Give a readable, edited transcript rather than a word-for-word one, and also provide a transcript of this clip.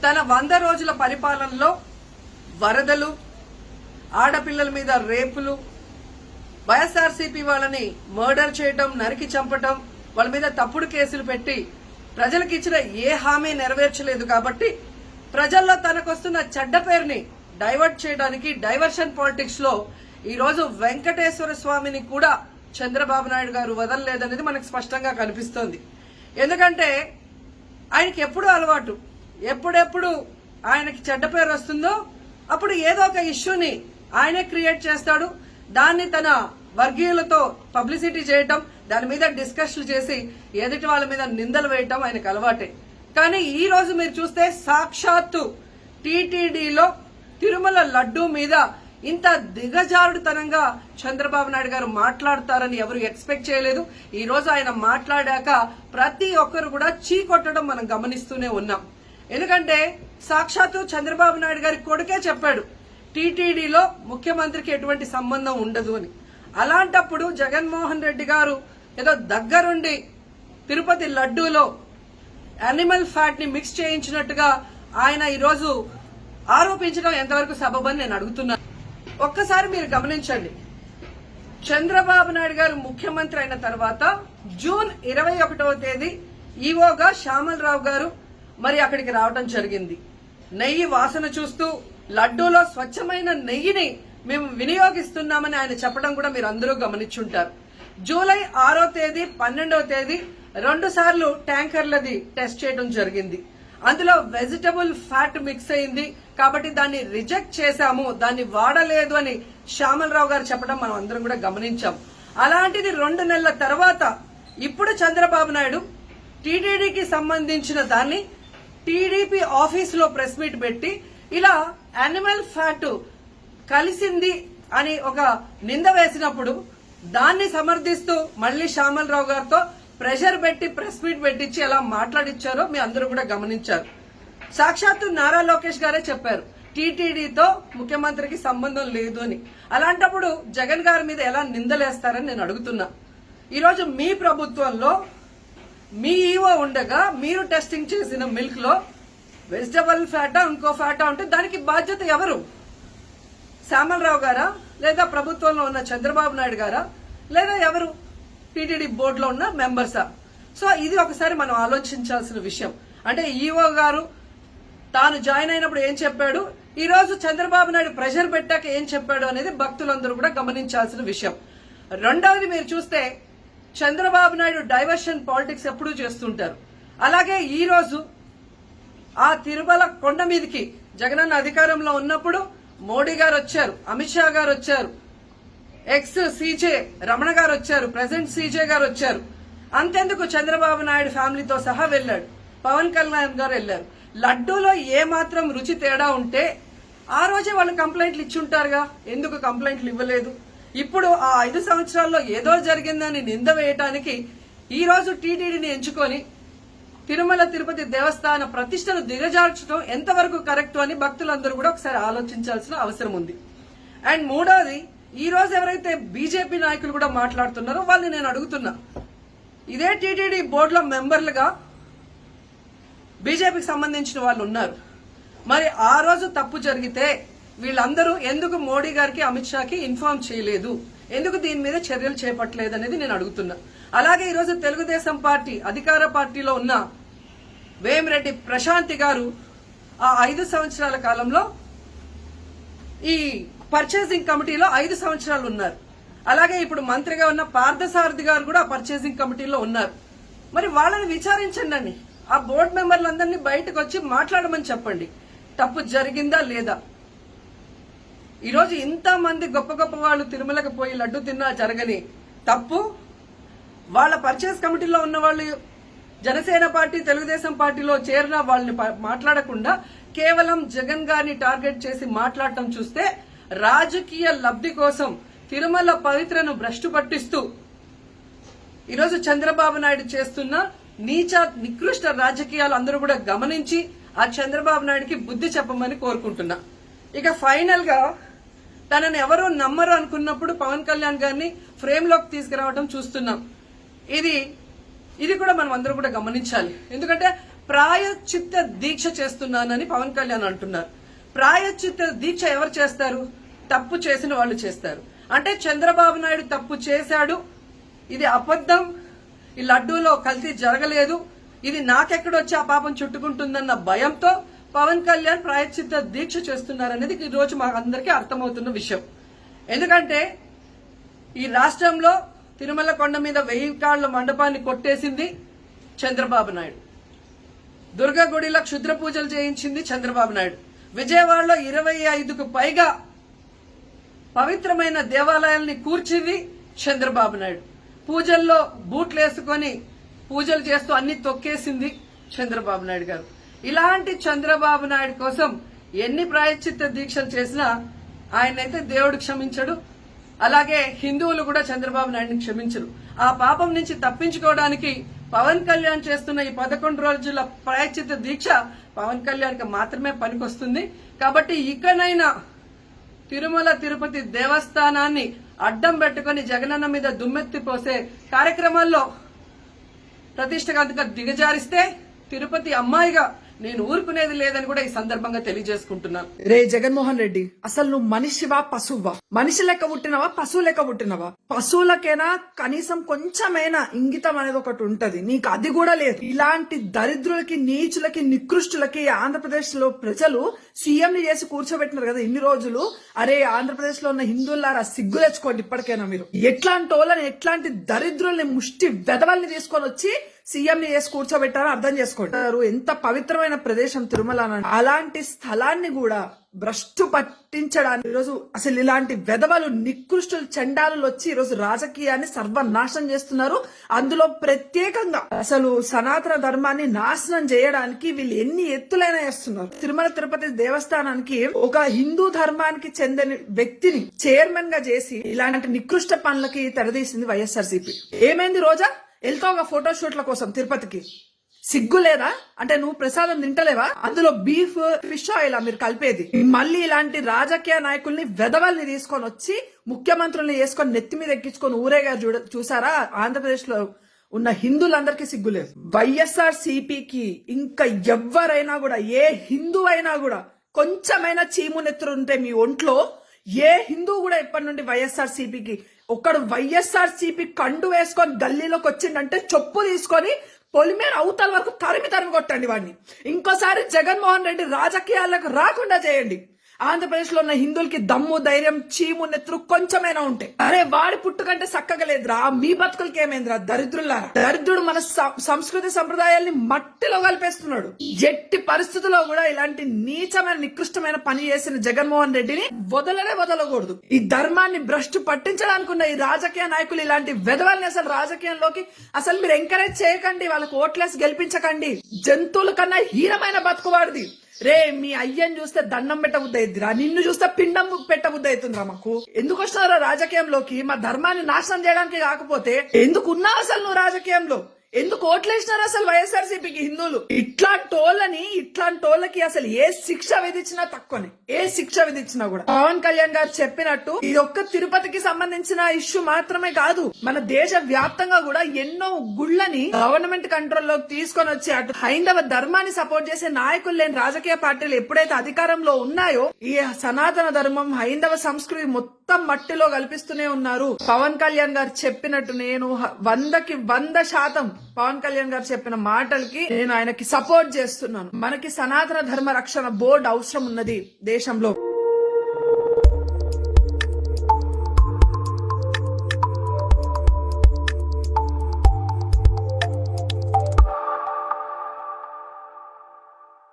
తన 100 రోజుల పరిపాలనలో వరదలు, ఆడపిల్లల మీద రేపులు, వైఎస్ఆర్సీపీ వాళ్ళని మర్డర్ చేయటం, నరికి చంపటం, వాళ్ళ మీద తప్పుడు కేసులు పెట్టి ప్రజలకు ఇచ్చిన ఏ హామీ నెరవేర్చలేదు. కాబట్టి ప్రజల్లో తనకొస్తున్న చెడ్డ పేరుని డైవర్ట్ చేయడానికి డైవర్షన్ పాలిటిక్స్ లో ఈ రోజు వెంకటేశ్వర స్వామిని కూడా చంద్రబాబు నాయుడు గారు వదలలేదనేది మనకు స్పష్టంగా కనిపిస్తోంది. ఎందుకంటే ఆయనకి ఎప్పుడు అలవాటు, ఎప్పుడెప్పుడు ఆయనకి చెడ్డ పేరు వస్తుందో అప్పుడు ఏదో ఒక ఇష్యూని ఆయనే క్రియేట్ చేస్తాడు. దాన్ని తన వర్గీయులతో పబ్లిసిటీ చేయటం, దాని మీద డిస్కషన్లు చేసి ఎదుటి వాళ్ళ మీద నిందలు వేయటం ఆయనకు అలవాటే. కానీ ఈ రోజు మీరు చూస్తే సాక్షాత్తు టీటీడీలో తిరుమల లడ్డూ మీద ఇంత దిగజారుడుతనంగా చంద్రబాబు నాయుడు గారు మాట్లాడతారని ఎవరు ఎక్స్పెక్ట్ చేయలేదు. ఈ రోజు ఆయన మాట్లాడాక ప్రతి ఒక్కరు కూడా చీకొట్టడం మనం గమనిస్తూనే ఉన్నాం. ఎందుకంటే సాక్షాత్తు చంద్రబాబు నాయుడు గారి కొడుకే చెప్పాడు టీటీడీలో ముఖ్యమంత్రికి ఎటువంటి సంబంధం ఉండదు అని. అలాంటప్పుడు జగన్మోహన్ రెడ్డి గారు ఏదో దగ్గరుండి తిరుపతి లడ్డూలో యానిమల్ ఫ్యాట్ ని మిక్స్ చేయించినట్టుగా ఆయన ఈరోజు ఆరోపించడం ఎంతవరకు సబబని నేను అడుగుతున్నాను. ఒక్కసారి మీరు గమనించండి, చంద్రబాబు నాయుడు గారు ముఖ్యమంత్రి అయిన తర్వాత జూన్ 21వ తేదీ ఈవోగా శ్యామలరావు గారు మరి అక్కడికి రావడం జరిగింది. నెయ్యి వాసన చూస్తూ లడ్డూలో స్వచ్ఛమైన నెయ్యిని మేము వినియోగిస్తున్నామని ఆయన చెప్పడం కూడా మీరు అందరూ గమనించుంటారు. జూలై 6వ తేదీ 12వ తేదీ 2 సార్లు ట్యాంకర్లది టెస్ట్ చేయడం జరిగింది. అందులో వెజిటబుల్ ఫ్యాట్ మిక్స్ అయింది కాబట్టి దాన్ని రిజెక్ట్ చేశాము, దాన్ని వాడలేదు అని శ్యామలరావు గారు చెప్పడం మనం అందరం కూడా గమనించాం. అలాంటిది 2 నెలల తర్వాత ఇప్పుడు చంద్రబాబు నాయుడు టీటీడీకి సంబంధించిన దాన్ని టీడీపీ ఆఫీసులో ప్రెస్ మీట్ పెట్టి ఇలా యానిమల్ ఫ్యాట్ కలిసింది అని ఒక నింద వేసినప్పుడు దాన్ని సమర్థిస్తూ మళ్లీ శ్యామలరావు గారితో ప్రెషర్ పెట్టి ప్రెస్ మీట్ పెట్టించి ఎలా మాట్లాడిచ్చారో మీ అందరూ కూడా గమనించారు. సాక్షాత్తు నారా లోకేష్ గారే చెప్పారు టీటీడీతో ముఖ్యమంత్రికి సంబంధం లేదు అని. అలాంటప్పుడు జగన్ గారి మీద ఎలా నిందలేస్తారని నేను అడుగుతున్నా. ఈరోజు మీ ప్రభుత్వంలో మీ ఈవో ఉండగా మీరు టెస్టింగ్ చేసిన మిల్క్ లో వెజిటబుల్ ఫ్యాటా ఇంకో ఫ్యాటా ఉంటే దానికి బాధ్యత ఎవరు? శ్యామలరావు గారా, లేదా ప్రభుత్వంలో ఉన్న చంద్రబాబు నాయుడు గారా, లేదా ఎవరు టీటీడీ బోర్డులో ఉన్న మెంబర్సా? సో ఇది ఒకసారి మనం ఆలోచించాల్సిన విషయం. అంటే ఈవో గారు తాను జాయిన్ అయినప్పుడు ఏం చెప్పాడు, ఈ రోజు చంద్రబాబు నాయుడు ప్రెషర్ పెట్టాక ఏం చెప్పాడు అనేది భక్తులందరూ కూడా గమనించాల్సిన విషయం. రెండవది మీరు చూస్తే చంద్రబాబు నాయుడు డైవర్షన్ పాలిటిక్స్ ఎప్పుడూ చేస్తుంటారు. అలాగే ఈ రోజు ఆ తిరుమల కొండ మీదకి జగనన్న అధికారంలో ఉన్నప్పుడు మోడీ గారు వచ్చారు, అమిత్ షా గారు వచ్చారు, ఎక్స్ సీజే రమణ గారు వచ్చారు, ప్రెసెంట్ సీజే గారు వచ్చారు. అంతెందుకు చంద్రబాబు నాయుడు ఫ్యామిలీతో సహా వెళ్లాడు, పవన్ కళ్యాణ్ గారు వెళ్లారు. లడ్డూలో ఏ మాత్రం రుచి తేడా ఉంటే ఆ రోజే వాళ్ళు కంప్లైంట్లు ఇచ్చుంటారుగా, ఎందుకు కంప్లైంట్లు ఇవ్వలేదు? ఇప్పుడు ఆ 5 సంవత్సరాల్లో ఏదో జరిగిందని నింద వేయటానికి ఈ రోజు టీటీడీని ఎంచుకొని తిరుమల తిరుపతి దేవస్థాన ప్రతిష్టను దిగజార్చడం ఎంతవరకు కరెక్ట్ అని భక్తులందరూ కూడా ఒకసారి ఆలోచించాల్సిన అవసరం ఉంది. అండ్ మూడోది, ఈ రోజు ఎవరైతే బీజేపీ నాయకులు కూడా మాట్లాడుతున్నారో వాళ్ళని నేను అడుగుతున్నా, ఇదే టీటీడీ బోర్డులో మెంబర్లుగా బీజేపీకి సంబంధించిన వాళ్ళు ఉన్నారు. మరి ఆ రోజు తప్పు జరిగితే వీళ్ళందరూ ఎందుకు మోడీ గారికి అమిత్ షాకి ఇన్ఫార్మ్ చేయలేదు, ఎందుకు దీని మీద చర్యలు చేపట్టలేదు అనేది నేను అడుగుతున్నా. అలాగే ఈరోజు తెలుగుదేశం పార్టీ అధికార పార్టీలో ఉన్న వేమిరెడ్డి ప్రశాంతి గారు ఆ 5 సంవత్సరాల కాలంలో ఈ పర్చేసింగ్ కమిటీలో 5 సంవత్సరాలు ఉన్నారు. అలాగే ఇప్పుడు మంత్రిగా ఉన్న పార్థసారథి గారు కూడా పర్చేసింగ్ కమిటీలో ఉన్నారు. మరి వాళ్ళని విచారించండి, ఆ బోర్డు మెంబర్లందరినీ బయటకు వచ్చి మాట్లాడమని చెప్పండి, తప్పు జరిగిందా లేదా. ఈరోజు ఇంతమంది గొప్ప గొప్ప వాళ్ళు తిరుమలకు పోయి లడ్డు తిన్నా జరగని తప్పు వాళ్ళ పర్చేస్ కమిటీలో ఉన్న వాళ్ళు జనసేన పార్టీ తెలుగుదేశం పార్టీలో చేరిన వాళ్ళని మాట్లాడకుండా కేవలం జగన్ గారిని టార్గెట్ చేసి మాట్లాడటం చూస్తే రాజకీయ లబ్ధి కోసం తిరుమల పవిత్రను భ్రష్టు పట్టిస్తూ ఈరోజు చంద్రబాబు నాయుడు చేస్తున్న నీచ నికృష్ట రాజకీయాలు అందరూ కూడా గమనించి ఆ చంద్రబాబు నాయుడికి బుద్ధి చెప్పమని కోరుకుంటున్నా. ఇక ఫైనల్ గా తనని ఎవరూ నమ్మరు అనుకున్నప్పుడు పవన్ కళ్యాణ్ గారిని ఫ్రేమ్ లోకి తీసుకురావడం చూస్తున్నాం. ఇది కూడా మనం అందరూ కూడా గమనించాలి. ఎందుకంటే ప్రాయశ్చిత్త దీక్ష చేస్తున్నానని పవన్ కళ్యాణ్ అంటున్నారు. ప్రాయశ్చిత్త దీక్ష ఎవరు చేస్తారు? తప్పు చేసిన వాళ్ళు చేస్తారు. అంటే చంద్రబాబు నాయుడు తప్పు చేశాడు, ఇది అబద్ధం, ఈ లడ్డూలో కల్తీ జరగలేదు, ఇది నాకెక్కడొచ్చి ఆ పాపం చుట్టుకుంటుందన్న భయంతో పవన్ కళ్యాణ్ ప్రాయశ్చిత్త దీక్ష చేస్తున్నారనేది ఈ రోజు మాకు అందరికీ అర్థమవుతున్న విషయం. ఎందుకంటే ఈ రాష్ట్రంలో తిరుమల కొండ మీద 1000 కాళ్ల మండపాన్ని కొట్టేసింది చంద్రబాబు నాయుడు. దుర్గా గుడిలో క్షుద్ర పూజలు చేయించింది చంద్రబాబు నాయుడు. విజయవాడలో 25కు పైగా పవిత్రమైన దేవాలయాల్ని కూర్చింది చంద్రబాబు నాయుడు. పూజల్లో బూట్లు వేసుకొని పూజలు చేస్తూ అన్ని తొక్కేసింది చంద్రబాబు నాయుడు గారు. ఇలాంటి చంద్రబాబు నాయుడు కోసం ఎన్ని ప్రాయశ్చిత్త దీక్షలు చేసినా ఆయనైతే దేవుడు క్షమించడు, అలాగే హిందువులు కూడా చంద్రబాబు నాయుడిని క్షమించరు. ఆ పాపం నుంచి తప్పించుకోవడానికి పవన్ కళ్యాణ్ చేస్తున్న ఈ 11 రోజుల ప్రాయశ్చిత్త దీక్ష పవన్ కళ్యాణ్కి మాత్రమే పనికొస్తుంది. కాబట్టి ఇకనైనా తిరుమల తిరుపతి దేవస్థానాన్ని అడ్డం పెట్టుకుని జగనన్న మీద దుమ్మెత్తి పోసే కార్యక్రమాల్లో ప్రతిష్టగా దిగజారిస్తే తిరుపతి అమ్మాయిగా నేను ఊరుకునేది లేదని కూడా ఈ సందర్భంగా తెలియజేసుకుంటున్నాను. రే జగన్మోహన్ రెడ్డి, అసలు నువ్వు మనిషివా పశువా? మనిషి లెక్క పుట్టినవా పశువు లెక్క పుట్టినవా? పశువులకైనా కనీసం కొంచెమైనా ఇంగితం అనేది ఒకటి ఉంటది, నీకు అది కూడా లేదు. ఇలాంటి దరిద్రులకి, నీచులకి, నికృష్టులకి ఆంధ్రప్రదేశ్ లో ప్రజలు సీఎం ని చేసి కూర్చోబెట్టినారు కదా ఇన్ని రోజులు. అరే ఆంధ్రప్రదేశ్ లో ఉన్న హిందువులారా సిగ్గు తెచ్చుకోండి ఇప్పటికైనా. మీరు ఎట్లాంటి వాళ్ళని, ఎట్లాంటి దరిద్రుల్ని, ముష్టి వెధవల్ని తీసుకొని వచ్చి సీఎం ని చేసి కూర్చోబెట్టారో అర్థం చేసుకోండి. ఎంత పవిత్రమైన ప్రదేశం తిరుమల, అలాంటి స్థలాన్ని కూడా భ్రష్టు పట్టించడానికి ఈరోజు అసలు ఇలాంటి వెధవలు, నికృష్టులు, చండాలు వచ్చి ఈరోజు రాజకీయాన్ని సర్వనాశనం చేస్తున్నారు. అందులో ప్రత్యేకంగా అసలు సనాతన ధర్మాన్ని నాశనం చేయడానికి వీళ్ళు ఎన్ని ఎత్తులైనా వేస్తున్నారు. తిరుమల తిరుపతి దేవస్థానానికి ఒక హిందూ ధర్మానికి చెందిన వ్యక్తిని చైర్మన్ గా చేసి ఇలాంటి నికృష్ట పనులకి తెరదీసింది వైఎస్ఆర్సీపీ. ఏమైంది రోజా? వెళ్తావుగా ఫోటో షూట్ల కోసం తిరుపతికి, సిగ్గు లేదా? అంటే నువ్వు ప్రసాదం తింటలేవా? అందులో బీఫ్, ఫిష్ ఆయిల్ మీరు కలిపేది. మళ్ళీ ఇలాంటి రాజకీయ నాయకుల్ని, వెధవల్ని తీసుకొని వచ్చి ముఖ్యమంత్రుల్ని వేసుకొని నెత్తి మీద ఎక్కించుకొని ఊరేగా చూసారా? ఆంధ్రప్రదేశ్ లో ఉన్న హిందువులందరికీ సిగ్గులేదు. వైఎస్ఆర్ సిపికి ఇంకా ఎవరైనా కూడా, ఏ హిందూ అయినా కూడా కొంచెమైనా చీము నెత్తురు ఉంటే మీ ఒంట్లో, ఏ హిందూ కూడా ఇప్పటి నుండి వైఎస్ఆర్ సిపికి ఒకడు వైఎస్ఆర్ సిపి కండు వేసుకొని గల్లీలోకి వచ్చిందంటే చొప్పు తీసుకొని పొలిమేర అవతల వరకు తరిమి కొట్టండి వాడిని. ఇంకోసారి జగన్మోహన్ రెడ్డి రాజకీయాలకు రాకుండా చేయండి. ఆంధ్రప్రదేశ్ లో ఉన్న హిందువులకి దమ్ము, ధైర్యం, చీము నెత్తురు కొంచెమైనా ఉంటే, అరే వాడి పుట్టుకంటే చక్కగా లేదురా, మీ బతుకులకి ఏమైందిరా దరిద్రులారా? దరిద్రుడు మన సంస్కృతి సంప్రదాయాల్ని మట్టిలో కలిపేస్తున్నాడు. ఎట్టి పరిస్థితుల్లో కూడా ఇలాంటి నీచమైన, నికృష్టమైన పని చేసిన జగన్మోహన్ రెడ్డిని వదలకూడదు. ఈ ధర్మాన్ని భ్రష్టు పట్టించడానికి ఉన్న ఈ రాజకీయ నాయకులు, ఇలాంటి వెధవల్ని అసలు రాజకీయంలోకి అసలు మీరు ఎంకరేజ్ చేయకండి, వాళ్ళకి ఓట్లేసి గెలిపించకండి. జంతువుల కన్నా హీనమైన బతుకువాడిది. రే మీ అయ్యని చూస్తే దండం పెట్టబుద్ధి అయిద్దిరా, నిన్ను చూస్తే పిండం పెట్టబుద్ధి అవుతుందిరా. మాకు ఎందుకు వస్తున్నారా రాజకీయంలోకి? మా ధర్మాన్ని నాశనం చేయడానికి కాకపోతే ఎందుకు ఉన్నావు అసలు నువ్వు రాజకీయంలో? ఎందుకు ఓట్లేసినారు అసలు వైఎస్ఆర్సీపీకి హిందువులు? ఇట్లాంటోళ్ళకి అసలు ఏ శిక్ష విధించినా తక్కువనే, ఏ శిక్ష విధించినా కూడా. పవన్ కళ్యాణ్ గారు చెప్పినట్టు ఇది ఒక్క తిరుపతికి సంబంధించిన ఇష్యూ మాత్రమే కాదు, మన దేశ వ్యాప్తంగా కూడా ఎన్నో గుళ్ళని గవర్నమెంట్ కంట్రోల్లోకి తీసుకొని వచ్చి అటు హైందవ ధర్మాన్ని సపోర్ట్ చేసే నాయకులు లేని రాజకీయ పార్టీలు ఎప్పుడైతే అధికారంలో ఉన్నాయో, ఈ సనాతన ధర్మం, హైందవ సంస్కృతి మొత్తం మట్టిలో కల్పిస్తూనే ఉన్నారు. పవన్ కళ్యాణ్ గారు చెప్పినట్టు నేను 100కి 100% పవన్ కళ్యాణ్ గారు చెప్పిన మాటలకి నేను ఆయనకి సపోర్ట్ చేస్తున్నాను. మనకి సనాతన ధర్మ రక్షణ బోర్డు అవసరం ఉన్నది దేశంలో.